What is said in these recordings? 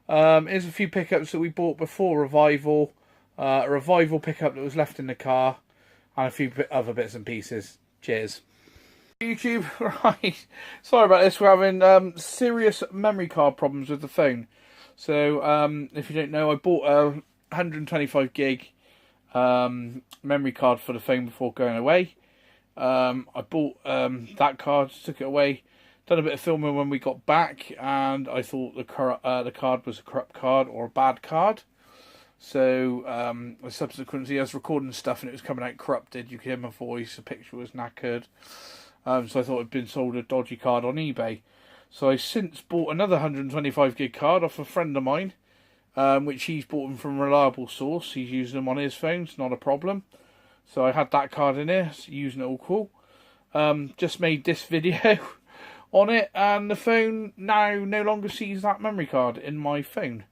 Here's a few pickups that we bought before Revival. A Revival pickup that was left in the car, and a few other bits and pieces. Cheers. YouTube, right. Sorry about this. We're having serious memory card problems with the phone. So, if you don't know, I bought a 125 gig memory card for the phone before going away. I bought that card, took it away, done a bit of filming when we got back, and I thought the card was a corrupt card or a bad card. So subsequently I was recording stuff and it was coming out corrupted. You could hear my voice, the picture was knackered. So I thought it'd been sold a dodgy card on eBay. So I since bought another 125 gig card off a friend of mine, which he's bought them from a reliable source. He's using them on his phone, it's not a problem. So I had that card in here, using it all cool. Just made this video on it, and the phone now no longer sees that memory card in my phone.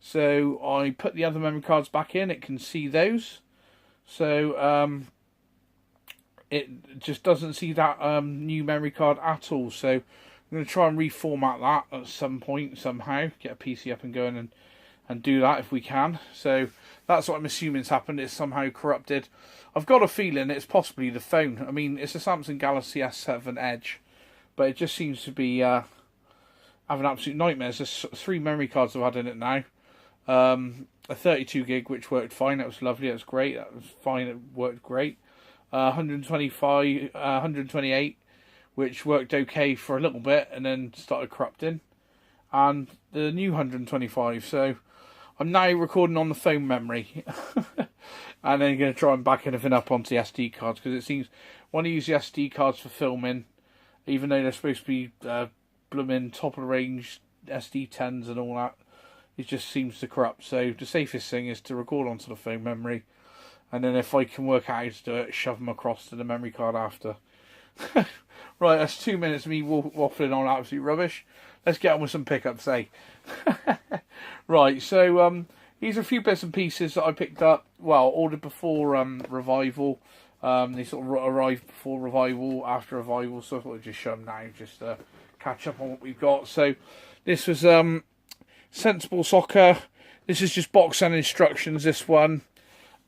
So I put the other memory cards back in, it can see those. So it just doesn't see that new memory card at all. So I'm going to try and reformat that at some point, somehow. Get a PC up and going and do that if we can. So that's what I'm assuming has happened. It's somehow corrupted. I've got a feeling it's possibly the phone. I mean, it's a Samsung Galaxy S7 Edge, but it just seems to be having absolute nightmares. There's 3 memory cards I've had in it now. A 32 gig, which worked fine. That was lovely. That was great. That was fine. It worked great. 128, which worked okay for a little bit and then started corrupting. And the new 125. So I'm now recording on the phone memory. And then going to try and back anything up onto the SD cards, because it seems when I use the SD cards for filming, even though they're supposed to be blooming top of the range SD10s and all that, it just seems to corrupt. So the safest thing is to record onto the phone memory, and then if I can work out how to do it, shove them across to the memory card after. Right, that's 2 minutes of me waffling on absolute rubbish. Let's get on with some pickups, eh? Right, so these are a few bits and pieces that I picked up, well, ordered before Revival. They sort of arrived before Revival, after Revival, so I thought I'd just show them now, just to catch up on what we've got. So this was Sensible Soccer. This is just box and instructions, this one.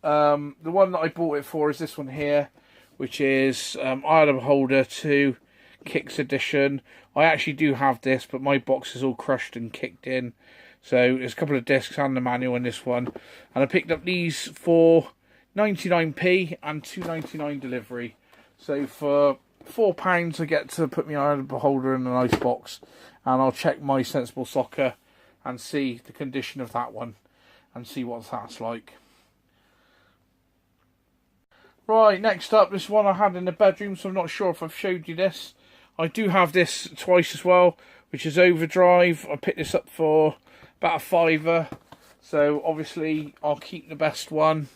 The one that I bought it for is this one here, which is Iron Beholder 2 Kicks Edition. I actually do have this, but my box is all crushed and kicked in. So there's a couple of discs and the manual in this one. And I picked up these for 99p and $2.99 delivery. So for £4 I get to put my Iron Beholder in a nice box. And I'll check my Sensible Soccer and see the condition of that one. And see what that's like. Right, next up, this one I had in the bedroom, so I'm not sure if I've showed you this. I do have this twice as well, which is Overdrive. I picked this up for about a £5. So obviously I'll keep the best one,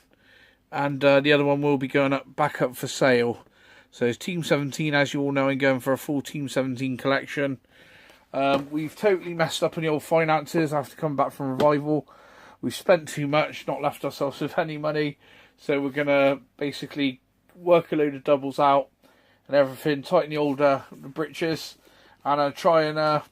and the other one will be going back up for sale. So it's Team 17, as you all know, and going for a full Team 17 collection. We've totally messed up on the old finances after coming back from Revival. We've spent too much, not left ourselves with any money. So we're going to basically work a load of doubles out and everything, tighten the old britches, and try and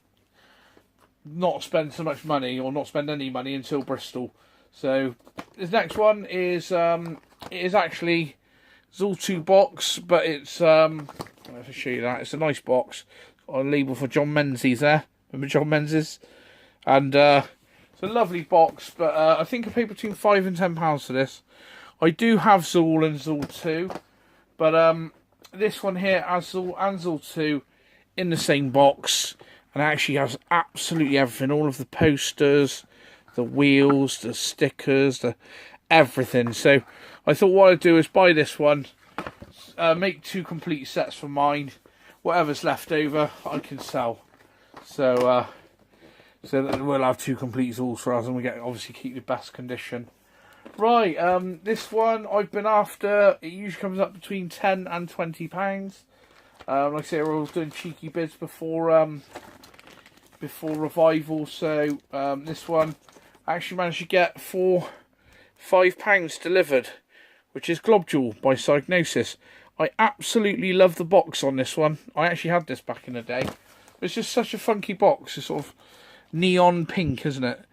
not spend so much money, or not spend any money until Bristol. So this next one is it is actually Zool 2 box, but it's I'll show you that. It's a nice box. Got a label for John Menzies there. Remember John Menzies? And it's a lovely box, but I think I paid between £5 and £10 for this. I do have Zool and Zool 2, but this one here has Zool and Zool 2 in the same box, and actually has absolutely everything. All of the posters, the wheels, the stickers, everything. So I thought what I'd do is buy this one, make 2 complete sets for mine. Whatever's left over, I can sell. So that we'll have 2 complete Zools for us, and we get obviously keep the best condition. Right, this one I've been after. It usually comes up between £10 and £20. Like I say, we're always doing cheeky bids before Revival. So this one I actually managed to get for £5 delivered, which is Globule by Psygnosis. I absolutely love the box on this one. I actually had this back in the day. It's just such a funky box. It's sort of neon pink, isn't it?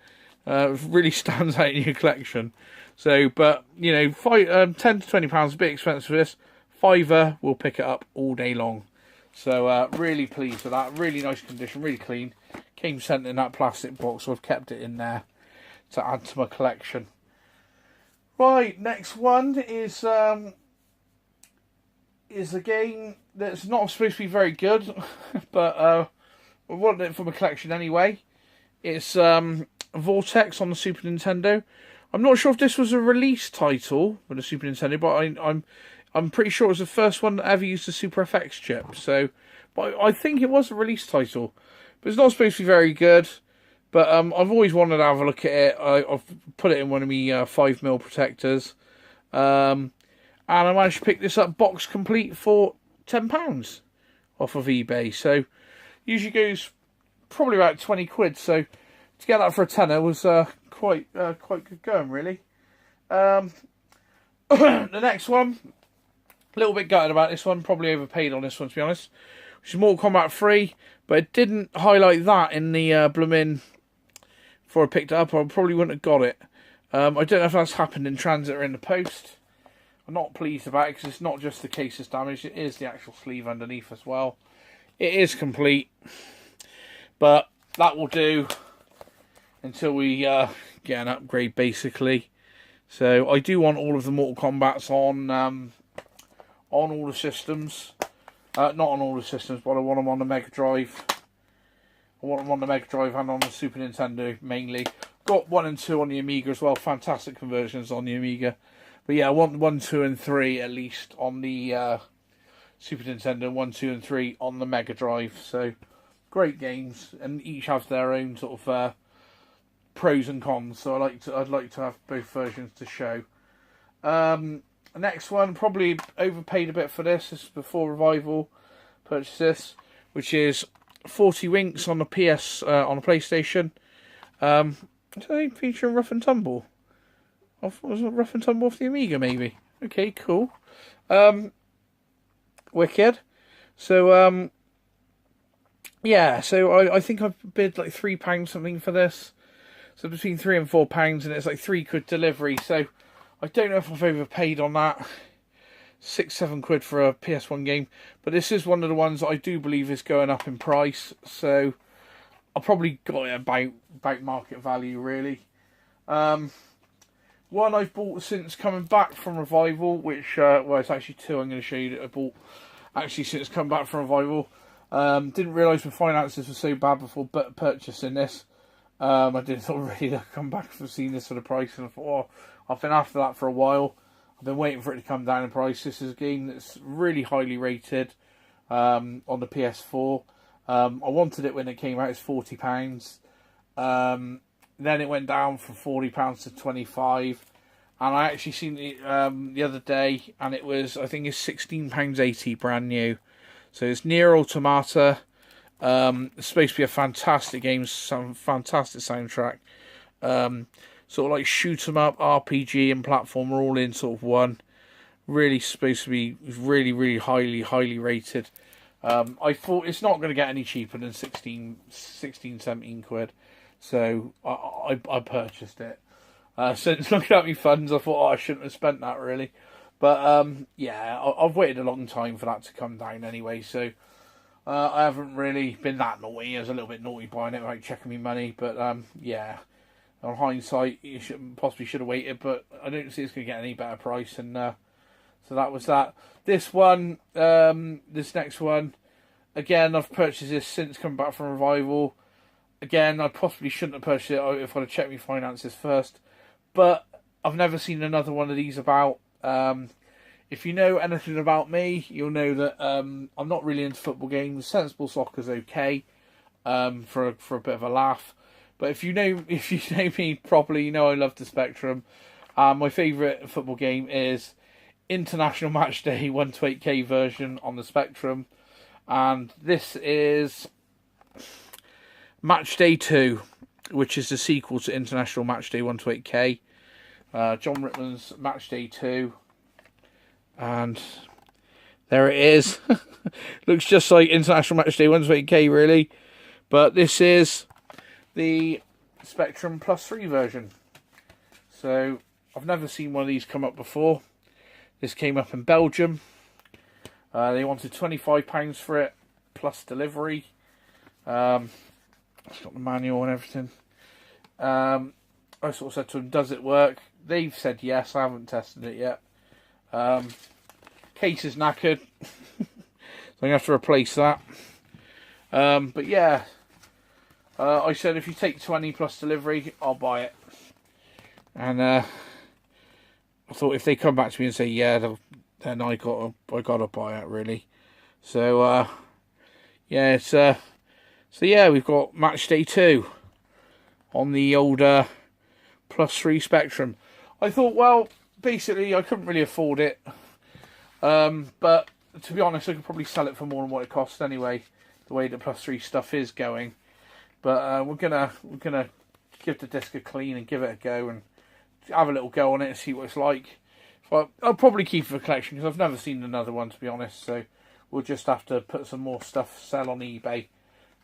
Really stands out in your collection. So, but you know, £10 to £20 a bit expensive for this. £5 will pick it up all day long. So really pleased with that. Really nice condition, really clean. Came sent in that plastic box, so I've kept it in there to add to my collection. Right, next one is a game that's not supposed to be very good, but I wanted it for my collection anyway. It's Vortex on the Super Nintendo. I'm not sure if this was a release title for the Super Nintendo, but I'm pretty sure it was the first one that ever used the Super FX chip. So, but I think it was a release title. But it's not supposed to be very good. But I've always wanted to have a look at it. I've put it in one of my 5mm protectors. And I managed to pick this up box complete for £10 off of eBay. So, usually goes probably about 20 quid. So, to get that for a tenner was quite good going, really. The next one, a little bit gutted about this one. Probably overpaid on this one, to be honest. Which is Mortal Kombat 3, but it didn't highlight that in the blooming. Before I picked it up, I probably wouldn't have got it. I don't know if that's happened in transit or in the post. I'm not pleased about it because it's not just the case that's damaged, it is the actual sleeve underneath as well. It is complete, but that will do until we get an upgrade, basically. So I do want all of the Mortal Kombats on all the systems. Not on all the systems, but I want them on the Mega Drive. I want them on the Mega Drive and on the Super Nintendo mainly. Got 1 and 2 on the Amiga as well. Fantastic conversions on the Amiga. But yeah, I want 1, 2 and 3 at least on the Super Nintendo. 1, 2 and 3 on the Mega Drive. So great games, and each have their own sort of pros and cons. So I'd like to have both versions to show. Next one, probably overpaid a bit for this. This is before Revival purchased this, which is 40 Winks on the PS on the PlayStation. Is that featuring Rough and Tumble? Was it Rough and Tumble off the Amiga, maybe? Okay, cool. Wicked. So yeah. So I think I bid like £3 something for this. So between £3 and £4, and it's like £3 delivery. So I don't know if I've overpaid on that. 6, 7 quid for a PS1 game. But this is one of the ones that I do believe is going up in price. So I probably got it about market value, really. One I've bought since coming back from Revival, which, well, it's actually 2 I'm going to show you that I bought actually since come back from Revival. Didn't realise my finances were so bad before purchasing this. I didn't really come back from seeing this for the price, and I thought, oh, I've been after that for a while. I've been waiting for it to come down in price. This is a game that's really highly rated on the PS4. I wanted it when it came out. It's £40. Then it went down from £40 to £25. And I actually seen it the other day, and it was, I think it's £16.80 brand new. So it's Nier Automata. It's supposed to be a fantastic game, some fantastic soundtrack. Sort of like shoot 'em up, RPG and platform are all in sort of one. Really supposed to be really highly rated. I thought it's not going to get any cheaper than 16, 17 quid. So I purchased it. Since looking at my funds, I thought, I shouldn't have spent that really. But yeah, I've waited a long time for that to come down anyway. So I haven't really been that naughty. I was a little bit naughty buying it, like checking my money. But yeah, on hindsight, you possibly should have waited. But I don't see it's going to get any better price. And so that was that. This one, this next one, again, I've purchased this since coming back from Revival. Again, I possibly shouldn't have purchased it if I'd have checked my finances first. But I've never seen another one of these about. If you know anything about me, you'll know that I'm not really into football games. Sensible Soccer's okay for a bit of a laugh. But if you know me properly, you know I love the Spectrum. My favourite football game is International Matchday 128K version on the Spectrum. And this is Matchday 2, which is the sequel to International Matchday 128K. John Rittman's Matchday 2. And there it is. Looks just like International Matchday 128K, really. But this is the Spectrum Plus 3 version. So I've never seen one of these come up before. This came up in Belgium. They wanted £25 for it plus delivery. It's got the manual and everything. I sort of said to them, does it work? They've said yes. I haven't tested it yet. Case is knackered. So I'm going to have to replace that. But yeah, I said if you take 20 plus delivery, I'll buy it. And I thought if they come back to me and say yeah, then I gotta buy it really. So yeah, it's so yeah, we've got match day 2 on the older Plus 3 Spectrum. I thought, well, basically I couldn't really afford it, but to be honest, I could probably sell it for more than what it costs anyway, the way the Plus 3 stuff is going. But we're gonna give the disc a clean and give it a go and have a little go on it and see what it's like. Well, I'll probably keep it for collection because I've never seen another one, to be honest. So we'll just have to put some more stuff sell on eBay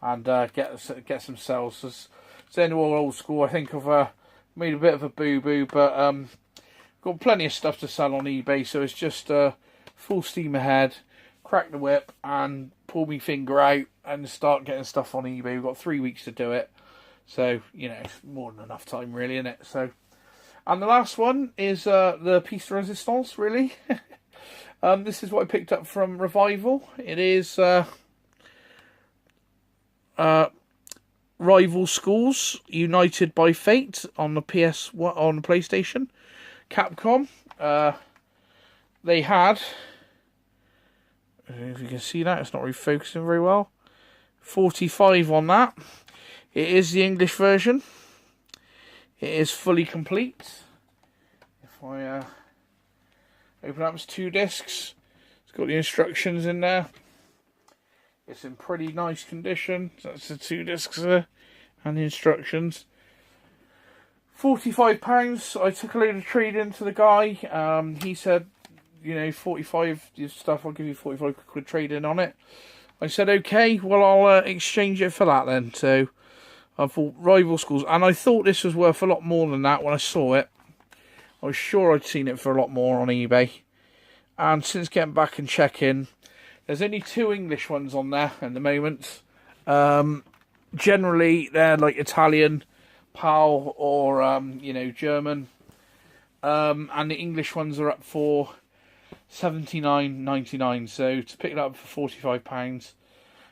and get some sales. It's the end of all old school. I think I've made a bit of a boo-boo, but got plenty of stuff to sell on eBay. So it's just full steam ahead, crack the whip and pull my finger out and start getting stuff on eBay. We've got 3 weeks to do it. So, you know, it's more than enough time really, isn't it? So, and the last one is the Piece de Resistance, really. This is what I picked up from Revival. It is Rival Schools United by Fate on the on the PlayStation. Capcom. They had, if you can see that, it's not really focusing very well. 45 on that. It is the English version. It is fully complete. If I open up, it's 2 discs. It's got the instructions in there. It's in pretty nice condition. That's the 2 discs there and the instructions. £45. I took a load of trade into the guy. He said, you know, 45 stuff. I'll give you 45 quid trade in on it. I said, okay. Well, I'll exchange it for that then. So I thought Rival Schools, and I thought this was worth a lot more than that when I saw it. I was sure I'd seen it for a lot more on eBay. And since getting back and checking, there's only 2 English ones on there at the moment. Generally, they're like Italian, PAL, or, you know, German. And the English ones are up for $79.99. So to pick it up for £45.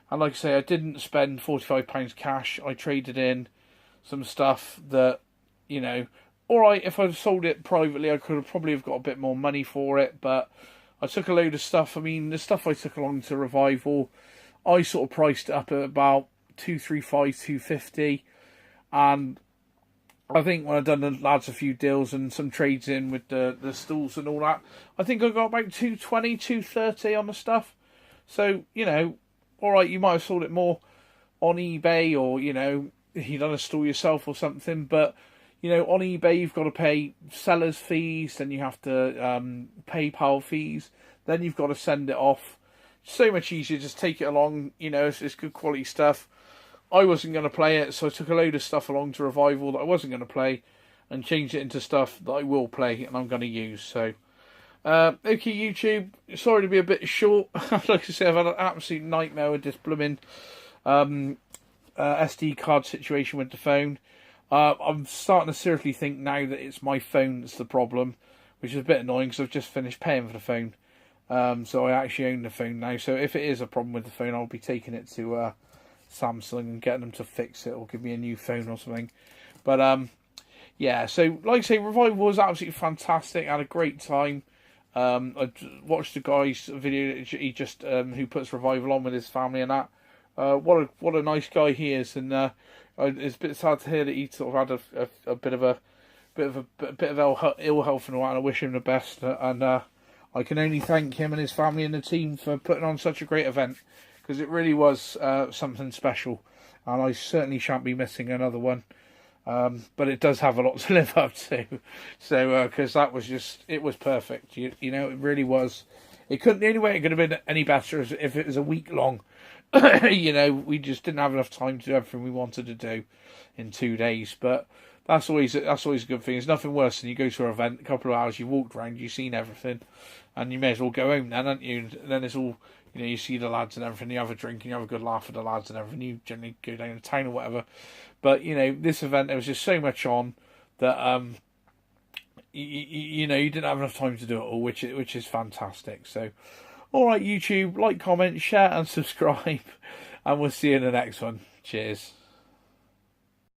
And like I say, I didn't spend £45 cash. I traded in some stuff that, you know, alright, if I'd sold it privately, I could have probably have got a bit more money for it. But I took a load of stuff. I mean, the stuff I took along to Revival, I sort of priced it up at about $235, $250. And I think when I've done the lads a few deals and some trades in with the stools and all that, I think I got about $220, $230 on the stuff. So, you know, alright, you might have sold it more on eBay, or, you know, you done a store yourself or something, but, you know, on eBay you've got to pay seller's fees, then you have to PayPal fees, then you've got to send it off. So much easier, just take it along, you know, it's good quality stuff. I wasn't going to play it, so I took a load of stuff along to Revival that I wasn't going to play and changed it into stuff that I will play and I'm going to use. So, okay, YouTube, sorry to be a bit short. Like I said, I've had an absolute nightmare with this blooming SD card situation with the phone. I'm starting to seriously think now that it's my phone that's the problem, which is a bit annoying because I've just finished paying for the phone. So I actually own the phone now. So if it is a problem with the phone, I'll be taking it to Samsung and getting them to fix it or give me a new phone or something. But yeah, so like I say, Revival was absolutely fantastic. I had a great time. I watched the guy's video. He just who puts Revival on with his family and that. What a nice guy he is, and it's a bit sad to hear that he sort of had a bit of ill health and all that. And I wish him the best, and I can only thank him and his family and the team for putting on such a great event, because it really was something special, and I certainly shan't be missing another one. But it does have a lot to live up to, so because that was it was perfect. You know, it really was. The only way it could have been any better is if it was a week long, You know, we just didn't have enough time to do everything we wanted to do in 2 days. But that's always a good thing. There's nothing worse than you go to an event, a couple of hours, you walked around, you've seen everything, and you may as well go home then, haven't you? And then it's all, you know, you see the lads and everything, you have a drink and you have a good laugh with the lads and everything, you generally go down to town or whatever. But, you know, this event, there was just so much on that, you know, you didn't have enough time to do it all, which is fantastic. So, alright YouTube, like, comment, share and subscribe, and we'll see you in the next one. Cheers.